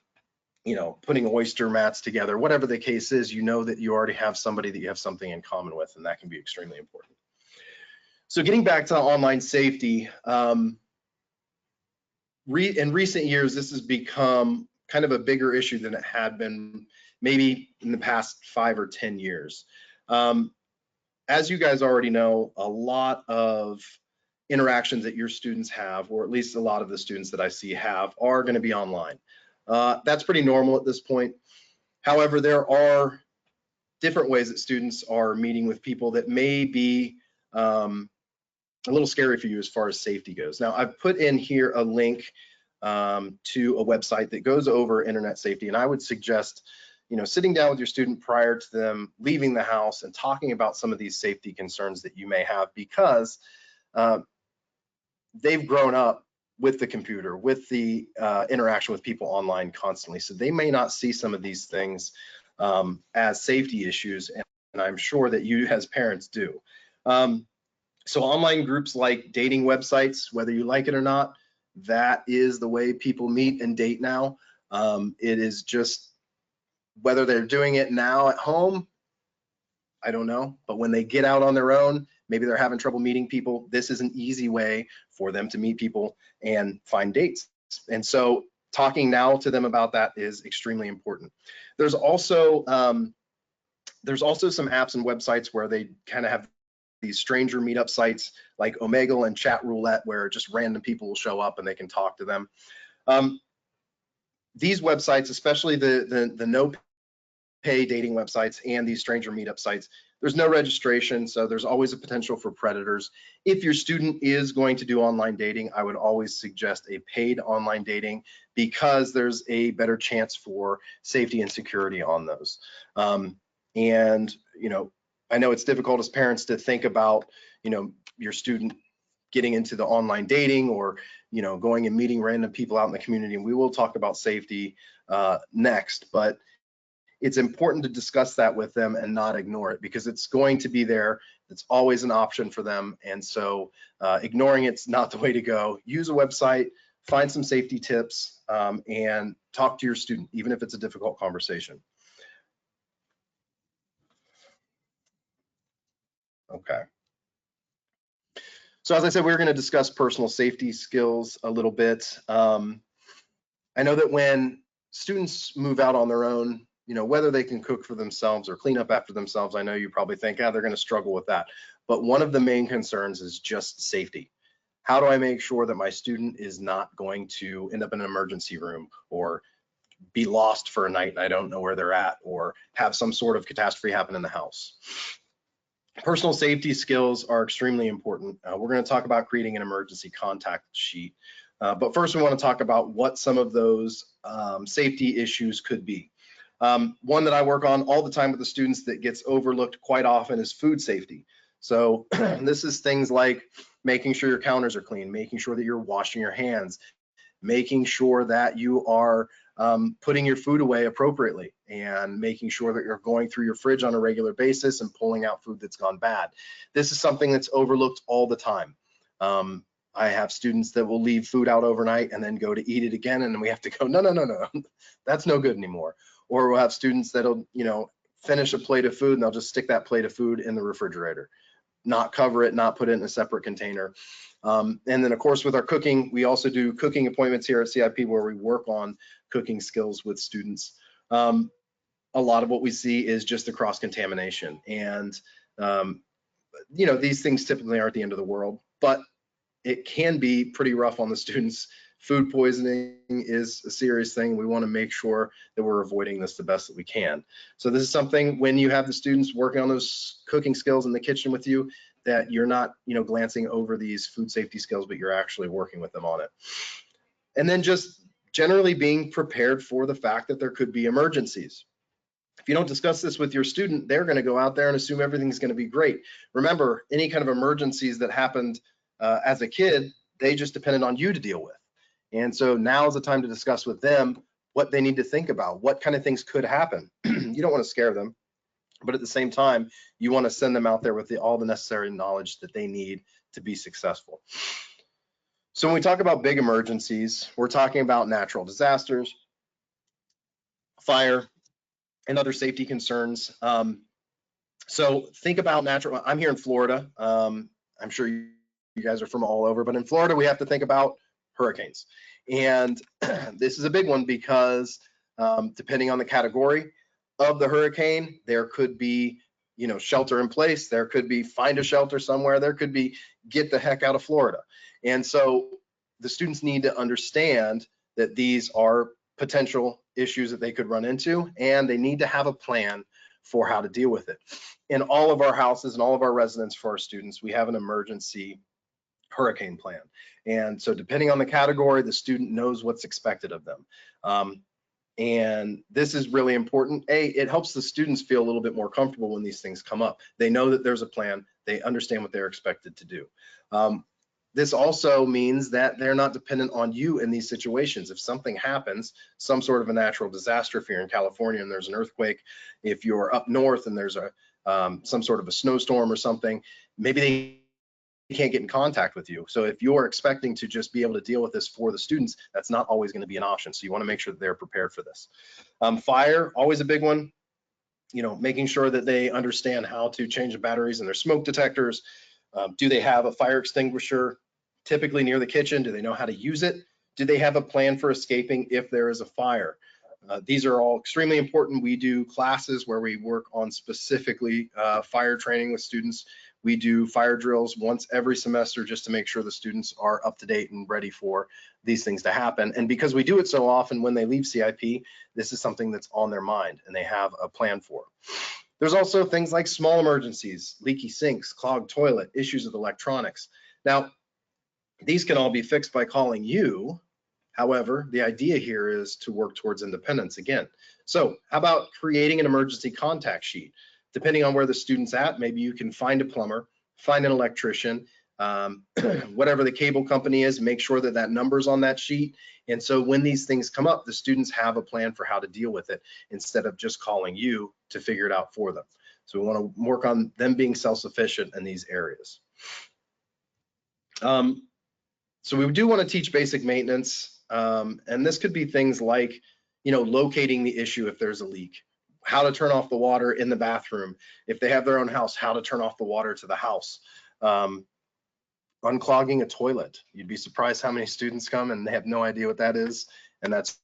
Speaker 2: putting oyster mats together, whatever the case is, that you already have somebody that you have something in common with, and that can be extremely important. So getting back to online safety, in recent years, this has become kind of a bigger issue than it had been maybe in the past 5 or 10 years. As you guys already know, a lot of interactions that your students have, or at least a lot of the students that I see have, are going to be online. That's pretty normal at this point. However, there are different ways that students are meeting with people that may be a little scary for you as far as safety goes. Now, I've put in here a link to a website that goes over internet safety, and I would suggest sitting down with your student prior to them leaving the house and talking about some of these safety concerns that you may have, because they've grown up with the computer, with the interaction with people online constantly. So they may not see some of these things as safety issues, and I'm sure that you as parents do. So online groups like dating websites, whether you like it or not, that is the way people meet and date now. It is just, whether they're doing it now at home, I don't know, but when they get out on their own, maybe they're having trouble meeting people, this is an easy way for them to meet people and find dates. And so talking now to them about that is extremely important. There's also some apps and websites where they kind of have these stranger meetup sites like Omegle and Chat Roulette, where just random people will show up and they can talk to them. These websites, especially the no pay dating websites and these stranger meetup sites, there's no registration, so there's always a potential for predators. If your student is going to do online dating, I would always suggest a paid online dating, because there's a better chance for safety and security on those. And I know it's difficult as parents to think about your student getting into the online dating, or going and meeting random people out in the community, and we will talk about safety next, but it's important to discuss that with them and not ignore it, because it's going to be there. It's always an option for them. And so ignoring it's not the way to go. Use a website, find some safety tips, and talk to your student, even if it's a difficult conversation. Okay. So as I said, we're going to discuss personal safety skills a little bit. I know that when students move out on their own, whether they can cook for themselves or clean up after themselves, I know you probably think, they're going to struggle with that. But one of the main concerns is just safety. How do I make sure that my student is not going to end up in an emergency room, or be lost for a night and I don't know where they're at, or have some sort of catastrophe happen in the house? Personal safety skills are extremely important. We're going to talk about creating an emergency contact sheet. But first, we want to talk about what some of those safety issues could be. One that I work on all the time with the students that gets overlooked quite often is food safety. So this is things like making sure your counters are clean, making sure that you're washing your hands, making sure that you are putting your food away appropriately, and making sure that you're going through your fridge on a regular basis and pulling out food that's gone bad. This is something that's overlooked all the time. I have students that will leave food out overnight and then go to eat it again, and then we have to go, no, no, no, no, that's no good anymore. Or we'll have students that'll, finish a plate of food and they'll just stick that plate of food in the refrigerator, not cover it, not put it in a separate container. And then of course with our cooking, we also do cooking appointments here at CIP where we work on cooking skills with students. A lot of what we see is just the cross-contamination, and these things typically aren't the end of the world, but it can be pretty rough on the students. Food poisoning is a serious thing. We want to make sure that we're avoiding this the best that we can. So this is something, when you have the students working on those cooking skills in the kitchen with you, that you're not, glancing over these food safety skills, but you're actually working with them on it. And then just generally being prepared for the fact that there could be emergencies. If you don't discuss this with your student, they're going to go out there and assume everything's going to be great. Remember, any kind of emergencies that happened as a kid, they just depended on you to deal with. And so now is the time to discuss with them what they need to think about, what kind of things could happen. You don't want to scare them, but at the same time, you want to send them out there with all the necessary knowledge that they need to be successful. So when we talk about big emergencies, we're talking about natural disasters, fire, and other safety concerns. So think about natural. I'm here in Florida. I'm sure you guys are from all over, but in Florida, we have to think about hurricanes. And this is a big one because depending on the category of the hurricane, there could be, shelter in place. There could be find a shelter somewhere. There could be get the heck out of Florida. And so the students need to understand that these are potential issues that they could run into, and they need to have a plan for how to deal with it. In all of our houses and all of our residents for our students, we have an emergency hurricane plan. And so depending on the category, the student knows what's expected of them. And this is really important. It helps the students feel a little bit more comfortable when these things come up. They know that there's a plan. They understand what they're expected to do. This also means that they're not dependent on you in these situations. If something happens, some sort of a natural disaster, if you're in California and there's an earthquake, if you're up north and there's some sort of a snowstorm or something, maybe they can't get in contact with you. So if you're expecting to just be able to deal with this for the students, that's not always going to be an option. So you want to make sure that they're prepared for this. Fire, always a big one. Making sure that they understand how to change the batteries in their smoke detectors. Do they have a fire extinguisher typically near the kitchen? Do they know how to use it? Do they have a plan for escaping if there is a fire? These are all extremely important. We do classes where we work on specifically fire training with students. We do fire drills once every semester just to make sure the students are up to date and ready for these things to happen. And because we do it so often when they leave CIP, this is something that's on their mind and they have a plan for. There's also things like small emergencies, leaky sinks, clogged toilet, issues with electronics. Now, these can all be fixed by calling you. However, the idea here is to work towards independence again. So how about creating an emergency contact sheet? Depending on where the student's at, maybe you can find a plumber, find an electrician, whatever the cable company is, make sure that that number's on that sheet. And so when these things come up, the students have a plan for how to deal with it instead of just calling you to figure it out for them. So we want to work on them being self-sufficient in these areas. So we do want to teach basic maintenance, and this could be things like, locating the issue if there's a leak, how to turn off the water in the bathroom. If they have their own house, how to turn off the water to the house. Unclogging a toilet. You'd be surprised how many students come and they have no idea what that is, and that's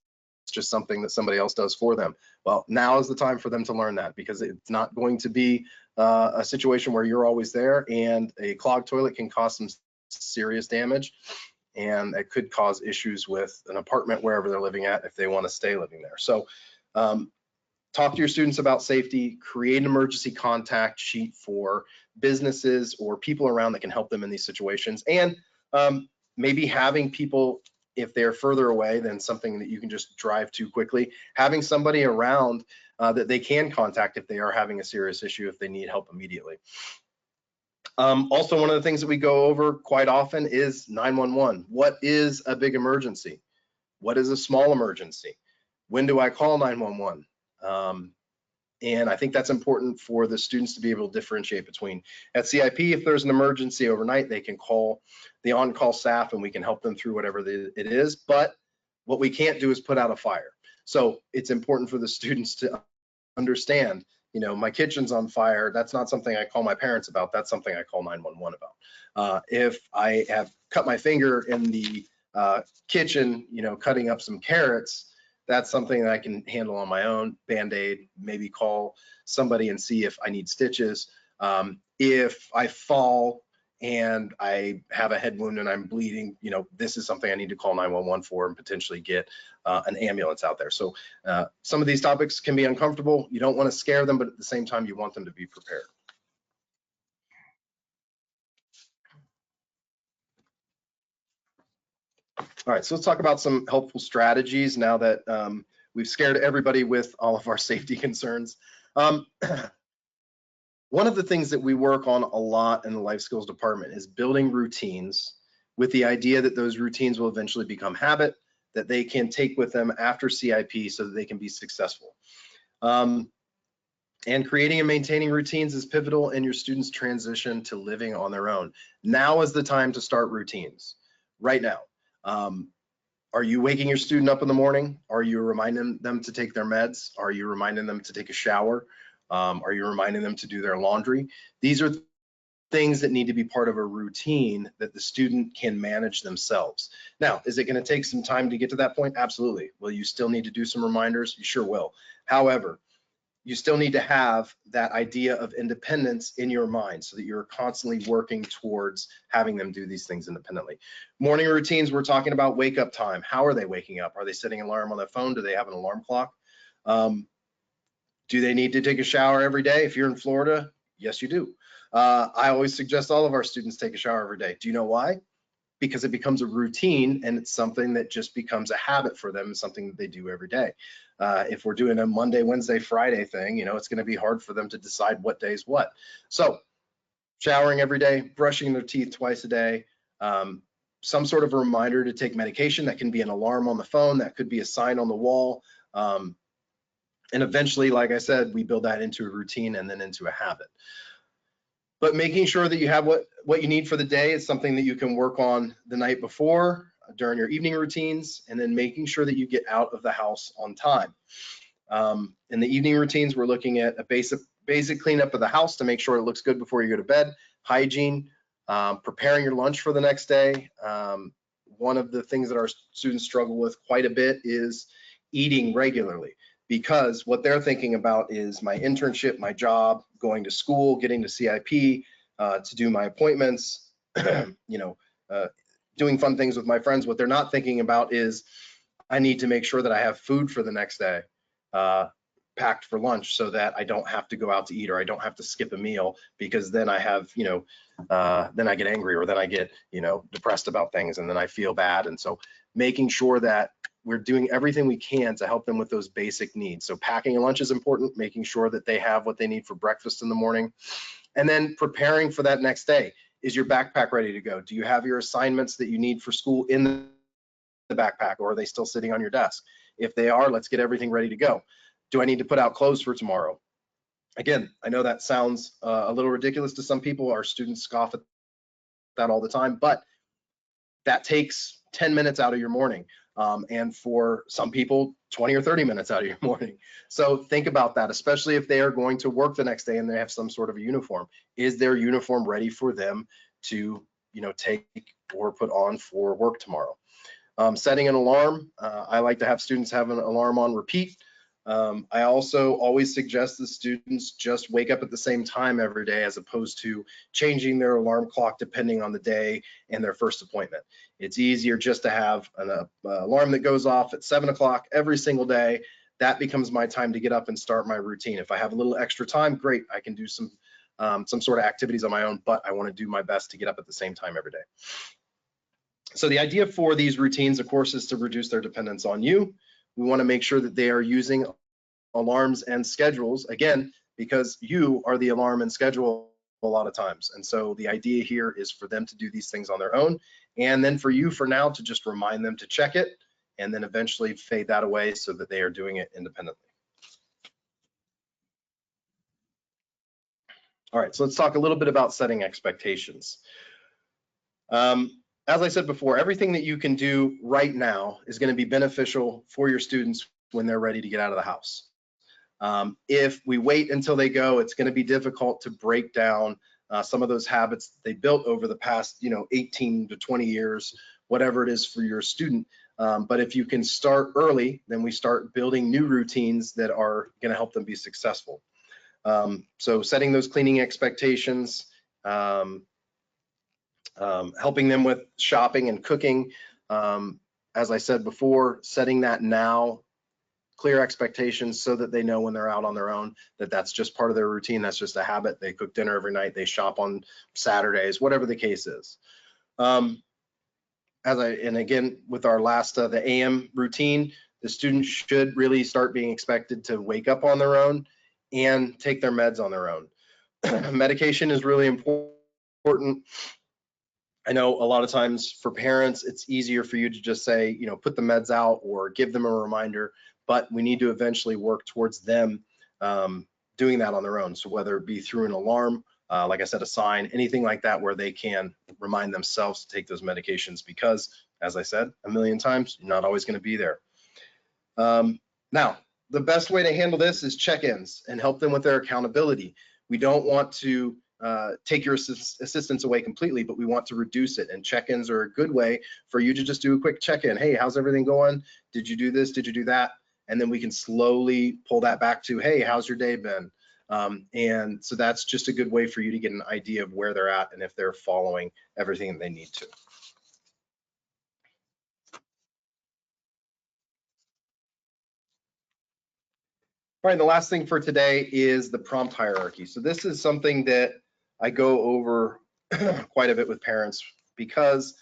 Speaker 2: just something that somebody else does for them. Well, now is the time for them to learn that, because it's not going to be a situation where you're always there, and a clogged toilet can cause some serious damage, and it could cause issues with an apartment wherever they're living at if they want to stay living there. So talk to your students about safety, create an emergency contact sheet for businesses or people around that can help them in these situations, and maybe having people, if they're further away than something that you can just drive to quickly, having somebody around that they can contact if they are having a serious issue, if they need help immediately. Also, one of the things that we go over quite often is 911. What is a big emergency? What is a small emergency? When do I call 911? And I think that's important for the students to be able to differentiate between. At CIP, if there's an emergency overnight, they can call the on-call staff and we can help them through whatever it is. But what we can't do is put out a fire. So it's important for the students to understand, my kitchen's on fire. That's not something I call my parents about. That's something I call 911 about. If I have cut my finger in the kitchen, cutting up some carrots, that's something that I can handle on my own. Band-Aid, maybe call somebody and see if I need stitches. If I fall and I have a head wound and I'm bleeding, this is something I need to call 911 for and potentially get an ambulance out there. So some of these topics can be uncomfortable. You don't want to scare them, but at the same time, you want them to be prepared. All right, so let's talk about some helpful strategies now that we've scared everybody with all of our safety concerns. One of the things that we work on a lot in the life skills department is building routines with the idea that those routines will eventually become habit that they can take with them after CIP so that they can be successful. And creating and maintaining routines is pivotal in your students' transition to living on their own. Now is the time to start routines, right now. Are you waking your student up in the morning? Are you reminding them to take their meds? Are you reminding them to take a shower? Are you reminding them to do their laundry? These are things that need to be part of a routine that the student can manage themselves. Now, is it going to take some time to get to that point? Absolutely. Will you still need to do some reminders? You sure will. However, you still need to have that idea of independence in your mind so that you're constantly working towards having them do these things independently. Morning routines, we're talking about wake up time. How are they waking up? Are they setting an alarm on their phone? Do they have an alarm clock? Do they need to take a shower every day? If you're in Florida, yes, you do. I always suggest all of our students take a shower every day. Do you know why? Because it becomes a routine and it's something that just becomes a habit for them, something that they do every day. If we're doing a Monday, Wednesday, Friday thing, it's going to be hard for them to decide what day is what. So showering every day, brushing their teeth twice a day, some sort of a reminder to take medication. That can be an alarm on the phone, that could be a sign on the wall. And eventually, like I said, we build that into a routine and then into a habit. But making sure that you have what you need for the day is something that you can work on the night before during your evening routines, and then making sure that you get out of the house on time. In the evening routines, we're looking at a basic cleanup of the house to make sure it looks good before you go to bed, hygiene, preparing your lunch for the next day. One of the things that our students struggle with quite a bit is eating regularly, because what they're thinking about is my internship, my job, going to school, getting to CIP, to do my appointments, doing fun things with my friends. What they're not thinking about is I need to make sure that I have food for the next day, packed for lunch, so that I don't have to go out to eat or I don't have to skip a meal, because then I have, then I get angry, or then I get, depressed about things, and then I feel bad. And so making sure that we're doing everything we can to help them with those basic needs. So packing a lunch is important, making sure that they have what they need for breakfast in the morning, and then preparing for that next day. Is your backpack ready to go? Do you have your assignments that you need for school in the backpack, or are they still sitting on your desk? If they are, let's get everything ready to go. Do I need to put out clothes for tomorrow? Again, I know that sounds a little ridiculous to some people. Our students scoff at that all the time, but that takes 10 minutes out of your morning. And for some people, 20 or 30 minutes out of your morning. So think about that, especially if they are going to work the next day and they have some sort of a uniform. Is their uniform ready for them to, take or put on for work tomorrow? Setting an alarm. I like to have students have an alarm on repeat. I also always suggest the students just wake up at the same time every day, as opposed to changing their alarm clock depending on the day and their first appointment. It's easier just to have an alarm that goes off at 7 o'clock every single day. That becomes my time to get up and start my routine. If I have a little extra time, great, I can do some sort of activities on my own, but I want to do my best to get up at the same time every day. So the idea for these routines, of course, is to reduce their dependence on you. We want to make sure that they are using alarms and schedules, again, because you are the alarm and schedule a lot of times. And so the idea here is for them to do these things on their own, and then for you for now to just remind them to check it and then eventually fade that away so that they are doing it independently. All right, so let's talk a little bit about setting expectations. As I said before, everything that you can do right now is going to be beneficial for your students when they're ready to get out of the house. If we wait until they go, it's going to be difficult to break down some of those habits they built over the past, 18 to 20 years, whatever it is for your student. But if you can start early, then we start building new routines that are going to help them be successful. So setting those cleaning expectations, helping them with shopping and cooking. As I said before, setting that now, clear expectations so that they know when they're out on their own that that's just part of their routine. That's just a habit. They cook dinner every night. They shop on Saturdays, whatever the case is. And again, with our last, the AM routine, the students should really start being expected to wake up on their own and take their meds on their own. Medication is really important. I know a lot of times for parents, it's easier for you to just say, put the meds out or give them a reminder, but we need to eventually work towards them doing that on their own. So whether it be through an alarm, like I said, a sign, anything like that, where they can remind themselves to take those medications, because as I said a million times, you're not always going to be there. Now, the best way to handle this is check-ins and help them with their accountability. We don't want to take your assistance away completely, but we want to reduce it, and check-ins are a good way for you to just do a quick check-in. Hey, how's everything going? Did you do this? Did you do that? And then we can slowly pull that back to, hey, how's your day been? And so that's just a good way for you to get an idea of where they're at and if they're following everything that they need to. All right, the last thing for today is the prompt hierarchy. So this is something that I go over quite a bit with parents, because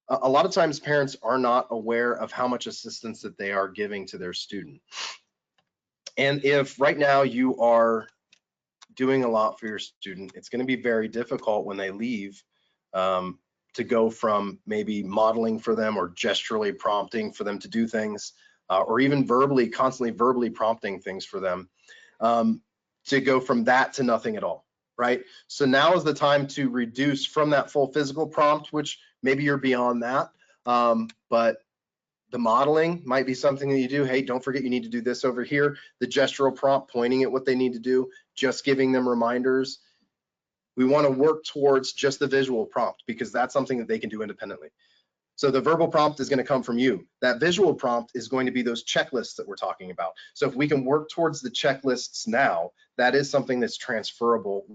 Speaker 2: a lot of times parents are not aware of how much assistance that they are giving to their student. And if right now you are doing a lot for your student, it's going to be very difficult when they leave to go from maybe modeling for them or gesturally prompting for them to do things, or even constantly verbally prompting things for them, to go from that to nothing at all, right? So now is the time to reduce from that full physical prompt, which maybe you're beyond that, but the modeling might be something that you do. Hey, don't forget you need to do this over here. The gestural prompt, pointing at what they need to do, just giving them reminders. We want to work towards just the visual prompt, because that's something that they can do independently. So the verbal prompt is going to come from you. That visual prompt is going to be those checklists that we're talking about. So if we can work towards the checklists now, that is something that's transferable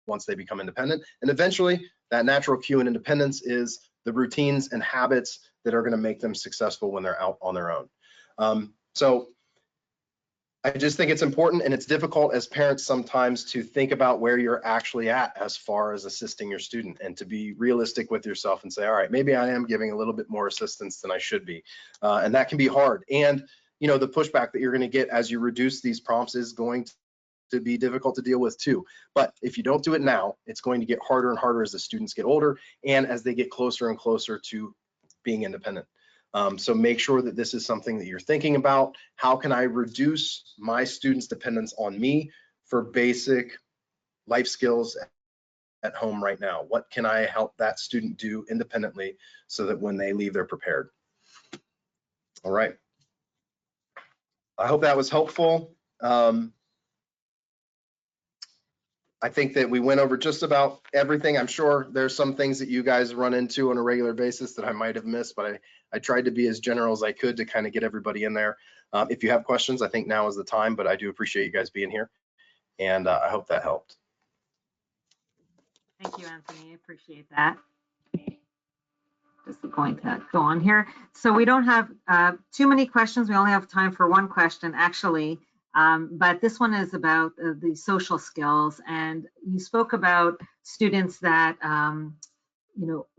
Speaker 2: once they become independent. And eventually, that natural cue and independence is the routines and habits that are going to make them successful when they're out on their own. So I just think it's important, and it's difficult as parents sometimes to think about where you're actually at as far as assisting your student, and to be realistic with yourself and say, all right, maybe I am giving a little bit more assistance than I should be. And that can be hard. And the pushback that you're going to get as you reduce these prompts is going to be difficult to deal with too. But if you don't do it now, it's going to get harder and harder as the students get older and as they get closer and closer to being independent. So make sure that this is something that you're thinking about. How can I reduce my students' dependence on me for basic life skills at home right now? What can I help that student do independently so that when they leave, they're prepared? All right. I hope that was helpful. I think that we went over just about everything. I'm sure there's some things that you guys run into on a regular basis that I might have missed, but I tried to be as general as I could to kind of get everybody in there. If you have questions, I think now is the time, but I do appreciate you guys being here, and I hope that helped.
Speaker 1: Thank you, Anthony. I appreciate that. Just going to go on here. So we don't have too many questions. We only have time for one question, actually. But this one is about the social skills, and you spoke about students that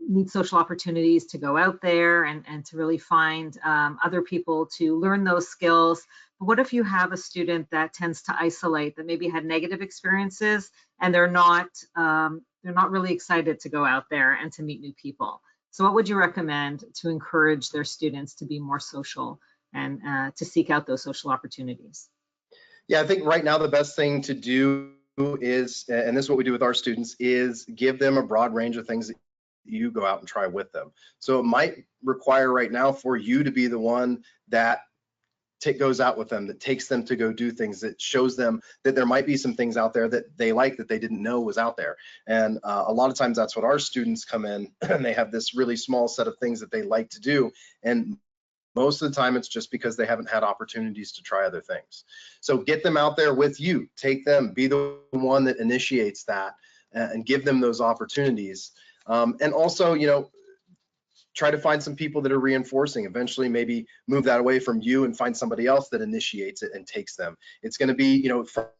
Speaker 1: need social opportunities to go out there and to really find other people to learn those skills. But what if you have a student that tends to isolate, that maybe had negative experiences, and they're not really excited to go out there and to meet new people? So what would you recommend to encourage their students to be more social and to seek out those social opportunities?
Speaker 2: Yeah, I think right now the best thing to do is, and this is what we do with our students, is give them a broad range of things that you go out and try with them. So it might require right now for you to be the one that goes out with them, that takes them to go do things, that shows them that there might be some things out there that they like that they didn't know was out there. And a lot of times that's what our students come in and they have this really small set of things that they like to do. And most of the time it's just because they haven't had opportunities to try other things. So get them out there with you, take them, be the one that initiates that and give them those opportunities. And also, you know, try to find some people that are reinforcing. Eventually maybe move that away from you and find somebody else that initiates it and takes them. It's going to be, you know, front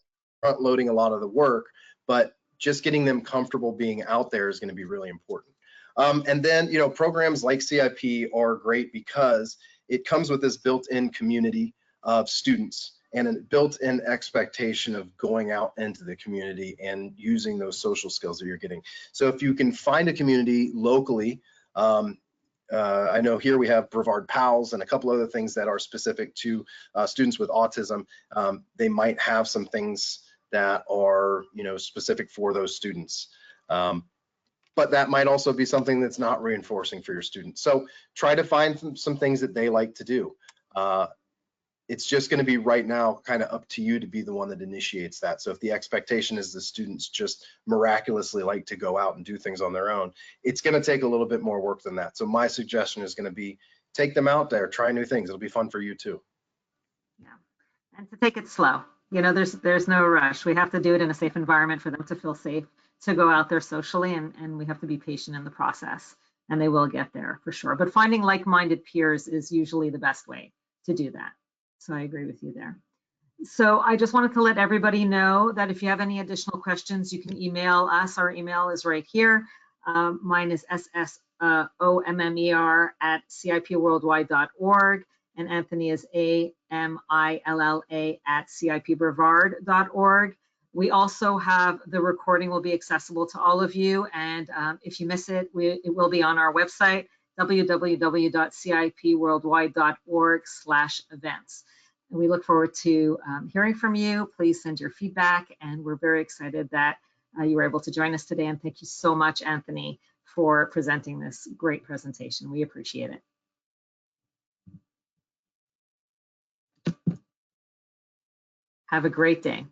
Speaker 2: loading a lot of the work, but just getting them comfortable being out there is going to be really important. And then, you know, programs like CIP are great because it comes with this built-in community of students and a built-in expectation of going out into the community and using those social skills that you're getting. So if you can find a community locally, I know here we have Brevard Pals and a couple other things that are specific to students with autism. They might have some things that are, you know, specific for those students. But that might also be something that's not reinforcing for your students. So try to find some things that they like to do. It's just going to be right now kind of up to you to be the one that initiates that. So if the expectation is the students just miraculously like to go out and do things on their own, it's going to take a little bit more work than that. So my suggestion is going to be take them out there, try new things. It'll be fun for you too.
Speaker 1: Yeah, and to take it slow. You know, there's no rush. We have to do it in a safe environment for them to feel safe to go out there socially, and we have to be patient in the process, and they will get there for sure. But finding like-minded peers is usually the best way to do that. So I agree with you there. So I just wanted to let everybody know that if you have any additional questions, you can email us. Our email is right here. Mine is ssommer@cipworldwide.org, and Anthony is amilla@cipbrevard.org. We also have the recording will be accessible to all of you, and if you miss it, it will be on our website, www.cipworldwide.org/events. And we look forward to hearing from you. Please send your feedback, and we're very excited that you were able to join us today. And thank you so much, Anthony, for presenting this great presentation. We appreciate it. Have a great day.